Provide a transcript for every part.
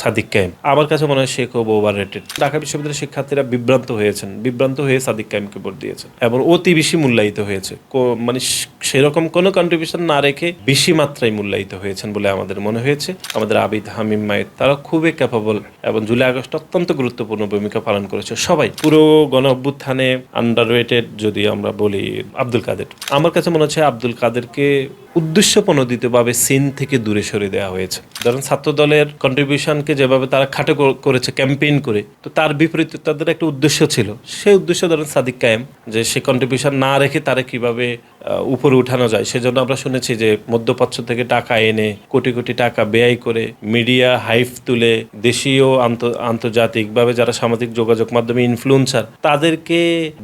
সাদিক কায়েম। আমার কাছে মনে হয় সে খুব ওভার রেটেড। ঢাকা বিশ্ববিদ্যালয়ের শিক্ষার্থীরা বিভ্রান্ত হয়ে সাদিক কায়েমকে ভোট দিয়েছেন এবং অতি বেশি মূল্যায়িত হয়েছে। মানে সেরকম কোনো কন্ট্রিবিউশন না রেখে বেশি মাত্রায় মূল্যায়িত হয়েছেন বলে আমাদের মনে হয়েছে। আমাদের আবিদ, হামিম, মায়ের তারা খুবই ক্যাপাবল এবং জুলাই আগস্ট অত্যন্ত গুরুত্বপূর্ণ ভূমিকা পালন করেছে সবাই। পুরো গণ অভ্যুত্থানে আন্ডাররেটেড যদি আমরা বলি আব্দুল কাদের, আমার কাছে মনে হচ্ছে আব্দুল কাদেরকে উদ্দেশ্যপ্রণোদিতভাবে সিন থেকে দূরে সরে দেওয়া হয়েছে। ধরেন ছাত্র দলের কন্ট্রিবিউশনকে যেভাবে তারা খাটো করেছে ক্যাম্পেইন করে, তো তার বিপরীতে তাদের একটা উদ্দেশ্য ছিল। সেই উদ্দেশ্য ধরেন সাদিক কায়েম, যে সে কন্ট্রিবিউশন না রেখে তারা কিভাবে উপরে উঠানো যায়, সেজন্য আমরা শুনেছি যে মধ্যপ্রাচ্য থেকে টাকা এনে কোটি কোটি টাকা ব্যয় করে মিডিয়া হাইপ তুলে দেশীয় আন্তর্জাতিকভাবে যারা সামাজিক যোগাযোগ মাধ্যমে ইনফ্লুয়েন্সার তাদেরকে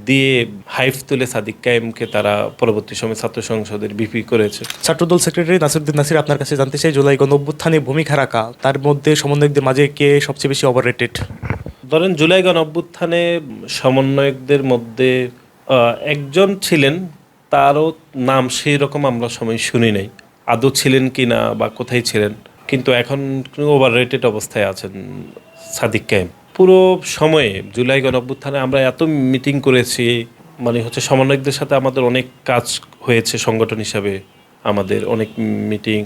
দিয়ে হাইপ তুলে সাদিক কায়েমকে তারা পরবর্তী সময় ছাত্র সংসদের বিপি করেছে। ছাত্রদল সেক্রেটারি নাসিরউদ্দিন নাসির, আপনার কাছে জানতে চাই, জুলাই গণ অভ্যুত্থানে ভূমিকা রাখা, তার মধ্যে সমন্বয়কদের মাঝে কে সবচেয়ে বেশি ওভাররেটেড? ধরেন জুলাই গণ অভ্যুত্থানে সমন্বয়কদের মধ্যে একজন ছিলেন, তারও নাম সেই রকম আমরা সময় শুনি নাই, আদৌ ছিলেন কি না বা কোথায় ছিলেন, কিন্তু এখন ওভাররেটেড অবস্থায় আছেন সাদিক কায়েম। পুরো সময়ে জুলাই গণ অভ্যুত্থানে আমরা এত মিটিং করেছি, মানে হচ্ছে সমন্বয়কদের সাথে আমাদের অনেক কাজ হয়েছে সংগঠন হিসাবে, আমাদের অনেক মিটিং,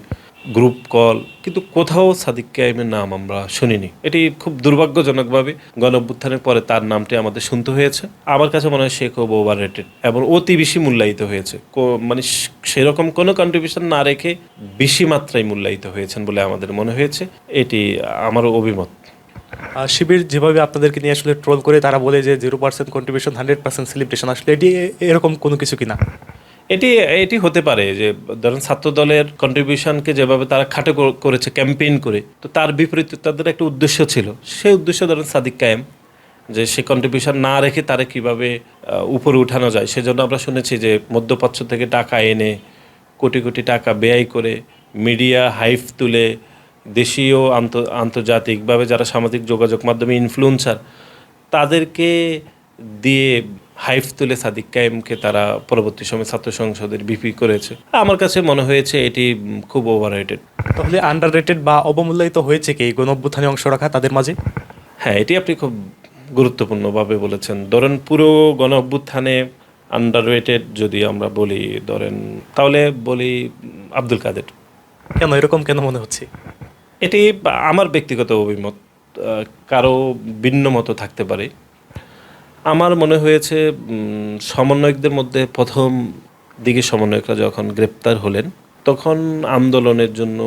গ্রুপ কল, কিন্তু কোথাও সাদিক কায়েমের নাম আমরা শুনিনি। এটি খুব দুর্ভাগ্যজনকভাবে গণ অভ্যুত্থানের পরে তার নামটি আমাদের শুনতে হয়েছে। আমার কাছে মনে হয় সে খুব ওভার রেটেড এবং অতি বেশি মূল্যায়িত হয়েছে। মানে সেরকম কোনো কন্ট্রিবিউশন না রেখে বেশি মাত্রায় মূল্যায়িত হয়েছেন বলে আমাদের মনে হয়েছে। এটি আমার অভিমত। শিবির যেভাবে আপনাদেরকে নিয়ে আসলে ট্রোল করে, তারা বলে যে 0% কন্ট্রিবিউশন 100% সেলিব্রেশন, আসলে এটি এরকম কোনো কিছু কিনা? এটি হতে পারে যে ধরেন ছাত্র দলের কন্ট্রিবিউশনকে যেভাবে তারা খাটো করেছে ক্যাম্পেইন করে, তো তার বিপরীতে তাদের একটা উদ্দেশ্য ছিল। সেই উদ্দেশ্য ধরেন সাদিক কায়েম, যে সে কন্ট্রিবিউশন না রেখে তারা কিভাবে উপরে উঠানো যায়, সেজন্য আমরা শুনেছি যে মধ্যপ্রাচ্য থেকে টাকা এনে কোটি কোটি টাকা ব্যয় করে মিডিয়া হাইপ তুলে দেশীয় আন্তর্জাতিকভাবে যারা সামাজিক যোগাযোগ মাধ্যমে ইনফ্লুয়েন্সার তাদেরকে দিয়ে হাইপ তুলে সাদিক কায়েমকে তারা পরবর্তী সময় ছাত্র সংসদের বিপি করেছে। আমার কাছে মনে হয়েছে এটি খুব ওভাররেটেড। তাহলে আন্ডাররেটেড বা অবমূল্যায়িত হয়েছে কি গণ অভ্যুত্থানে অংশ রাখা তাদের মাঝে? হ্যাঁ, এটি আপনি খুব গুরুত্বপূর্ণভাবে বলেছেন। ধরেন পুরো গণ অভ্যুত্থানে আন্ডাররেটেড যদি আমরা বলি, ধরেন তাহলে বলি আব্দুল কাদের। কেন এরকম কেন মনে হচ্ছে? এটি আমার ব্যক্তিগত অভিমত, কারো ভিন্ন মতো থাকতে পারে। আমার মনে হয়েছে সমন্বয়কদের মধ্যে প্রথম দিকে সমন্বয়করা যখন গ্রেপ্তার হলেন, তখন আন্দোলনের জন্য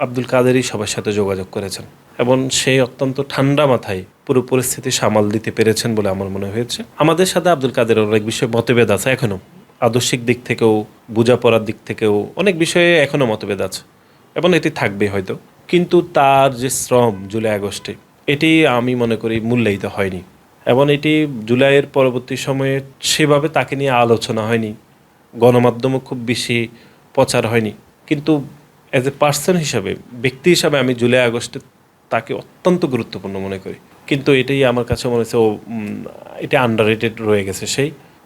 আব্দুল কাদেরই সবার সাথে যোগাযোগ করেছেন এবং সেই অত্যন্ত ঠান্ডা মাথায় পুরো পরিস্থিতি সামাল দিতে পেরেছেন বলে আমার মনে হয়েছে। আমাদের সাথে আব্দুল কাদেরের অনেক বিষয়ে মতভেদ আছে এখনও, আদর্শিক দিক থেকেও বোঝাপড়ার দিক থেকেও অনেক বিষয়ে এখনও মতভেদ আছে এবং এটি থাকবে হয়তো, কিন্তু তার যে শ্রম জুলাই আগস্টে, এটি আমি মনে করি মূল্যায়িত হয়নি এবং এটি জুলাইয়ের পরবর্তী সময়ে সেভাবে তাকে নিয়ে আলোচনা হয়নি, গণমাধ্যমও খুব বেশি প্রচার হয়নি। কিন্তু অ্যাজ এ পার্সন হিসাবে, ব্যক্তি হিসাবে আমি জুলাই আগস্টে তাকে অত্যন্ত গুরুত্বপূর্ণ মনে করি, কিন্তু এটাই আমার কাছে মনে হচ্ছে এটা আন্ডাররেটেড রয়ে গেছে।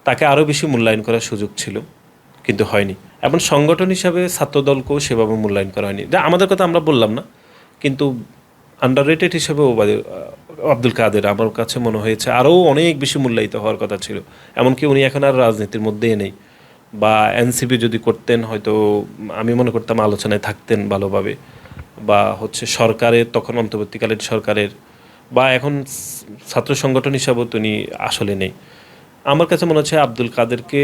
তাকে আরও বেশি মূল্যায়ন করার সুযোগ ছিল কিন্তু হয়নি, এবং সংগঠন হিসাবে ছাত্রদলকেও সেভাবে মূল্যায়ন করা হয়নি। যা আমাদের কথা আমরা বললাম না, কিন্তু আন্ডাররেটেড হিসেবেও আব্দুল কাদের আমার কাছে মনে হয়েছে আরও অনেক বেশি মূল্যায়িত হওয়ার কথা ছিল। এমনকি উনি এখন আর রাজনীতির মধ্যেই নেই, বা এনসিপি যদি করতেন হয়তো আমি মনে করতাম আলোচনায় থাকতেন ভালোভাবে, বা হচ্ছে সরকারের তখন অন্তর্বর্তীকালীন সরকারের, বা এখন ছাত্র সংগঠন হিসাবেও তিনি আসলে নেই। আমার কাছে মনে হচ্ছে আব্দুল কাদেরকে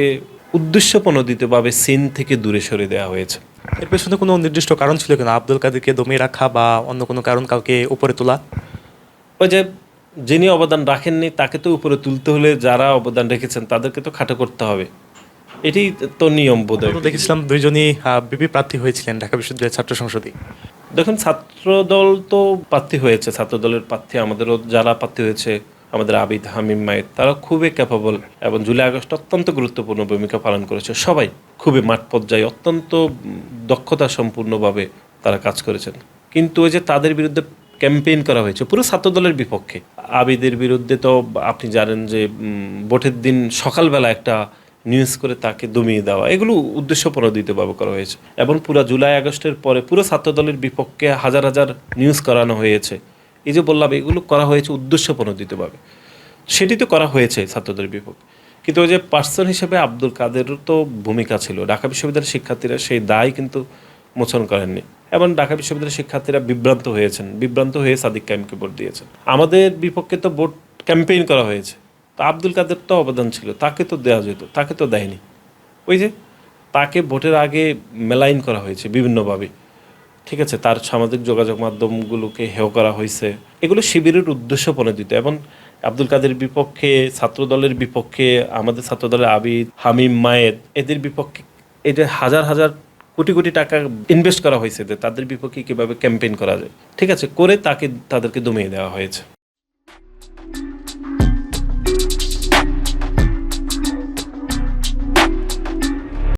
উদ্দেশ্যপ্রণোদিতভাবে সিন থেকে দূরে সরে দেওয়া হয়েছে। এর পেছনে কোনো নির্দিষ্ট কারণ ছিল কিনা? আব্দুল কাদেরকে দমিয়ে রাখা বা অন্য কোনো কারণ, কাউকে উপরে তোলা? ওই যে যিনি অবদান রাখেননি তাকে তো উপরে তুলতে হলে যারা অবদান রেখেছেন তাদেরকে তো খাটো করতে হবে, এটি তো নিয়ম বোধহয়। দেখেছিলাম দুইজনই বিপি প্রার্থী হয়েছিলেন ঢাকা বিশ্ববিদ্যালয়ের ছাত্র সংসদে। দেখুন, ছাত্রদল তো প্রার্থী হয়েছে, ছাত্রদলের প্রার্থী আমাদেরও যারা প্রার্থী হয়েছে, আমাদের আবিদ, হামিম, মায়ের তারা খুবই ক্যাপাবল এবং জুলাই আগস্ট অত্যন্ত গুরুত্বপূর্ণ ভূমিকা পালন করেছে। সবাই খুবই মাঠ পর্যায়ে অত্যন্ত দক্ষতা সম্পূর্ণভাবে তারা কাজ করেছেন, কিন্তু ওই যে তাদের বিরুদ্ধে ক্যাম্পেইন করা হয়েছে পুরো ছাত্রদলের বিপক্ষে। আবিদের বিরুদ্ধে তো আপনি জানেন যে ভোটের দিন সকালবেলা একটা নিউজ করে তাকে দমিয়ে দেওয়া, এগুলো উদ্দেশ্যপ্রণোদিতভাবে করা হয়েছে এবং পুরো জুলাই আগস্টের পরে পুরো ছাত্রদলের বিপক্ষে হাজার হাজার নিউজ করানো হয়েছে এই যে বললাম এগুলো করা হয়েছে উদ্দেশ্যপ্রণোদিতভাবে, সেটি তো করা হয়েছে ছাত্রদের বিপক্ষে। কিন্তু ওই যে পার্সন হিসেবে আব্দুল কাদেরও তো ভূমিকা ছিল। ঢাকা বিশ্ববিদ্যালয়ের শিক্ষার্থীরা সেই দায় কিন্তু মোচন করেননি এবং ঢাকা বিশ্ববিদ্যালয়ের শিক্ষার্থীরা বিভ্রান্ত হয়ে সাদিক কায়েমকে ভোট দিয়েছেন। আমাদের বিপক্ষে তো ভোট ক্যাম্পেইন করা হয়েছে, তা আব্দুল কাদের তো অবদান ছিল, তাকে তো দেওয়া যেত, তাকে তো দেয়নি। ওই যে তাকে ভোটের আগে মেলাইন করা হয়েছে বিভিন্নভাবে, ঠিক আছে, তার সামাজিক যোগাযোগ মাধ্যমগুলোকে হেয় করা হয়েছে। এগুলো শিবিরের উদ্দেশ্য প্রণোদিত। এবং আব্দুল কাদের বিপক্ষে, ছাত্রদলের বিপক্ষে, আমাদের ছাত্রদলের আবিদ, হামিম, মায়েদ, এদের বিপক্ষে এটা হাজার হাজার কোটি কোটি টাকা ইনভেস্ট করা হয়েছে যে তাদের বিপক্ষে কীভাবে ক্যাম্পেইন করা যায়, ঠিক আছে, করে তাদেরকে দমিয়ে দেওয়া হয়েছে।